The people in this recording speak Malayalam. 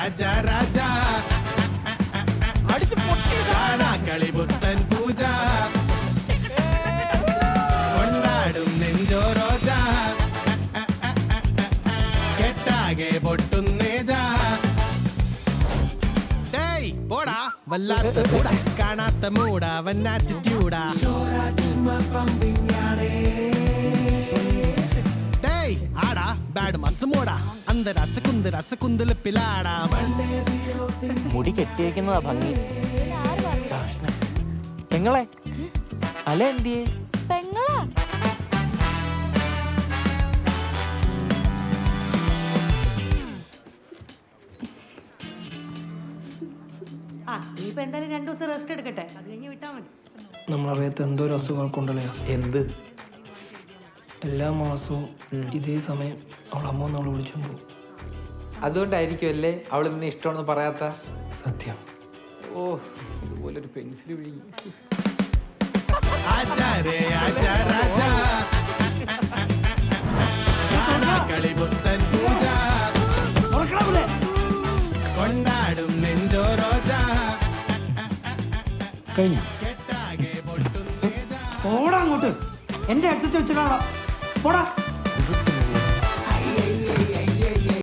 ആജ രാജ കളിപുത്തൻ പൂജ കൊണ്ടാടും നെഞ്ചോ റോജ കെട്ടാകെ പൊട്ടുന്നേജ പോടാ വല്ലാത്ത മൂടാ കാണാത്ത മൂടാ വന്നാറ്റിറ്റ്യൂടാ ആടാ ബാഡ് മസ് മൂടാ അന്ത രസകുന്തലിപ്പിലാടാ മുടി കെട്ടിയേക്കുന്നതാ ഭംഗി. പെങ്ങളെ അല എന്തിയേ? പെങ്ങളാ എന്തായാലും 2 ദിവസം റെസ്റ്റ് എടുക്കട്ടെ, അത് കഴിഞ്ഞ് വിട്ടാ മതി. നമ്മളറിയാത്ത എന്തോ ഒരു അസുഖങ്ങൾക്കുണ്ടല്ലോ. എന്ത്? എല്ലാ മാസവും ഇതേ സമയം അവളമ്മ നമ്മളെ വിളിച്ചു പോകും. അതുകൊണ്ടായിരിക്കും അല്ലേ അവൾ നിന്നെ ഇഷ്ടമാണെന്ന് പറയാത്ത? സത്യം. ഓ, ഇതുപോലൊരു പെൻസിൽ വിഴുങ്ങി. കളിപുത്തൻ പൂജ കൊണ്ടാടും നെഞ്ചോ റോജ കഴിഞ്ഞ ഓടാ അങ്ങോട്ട്. എന്റെ അക്സെറ്റ് വെച്ചിട്ടാണോ? പോടാ.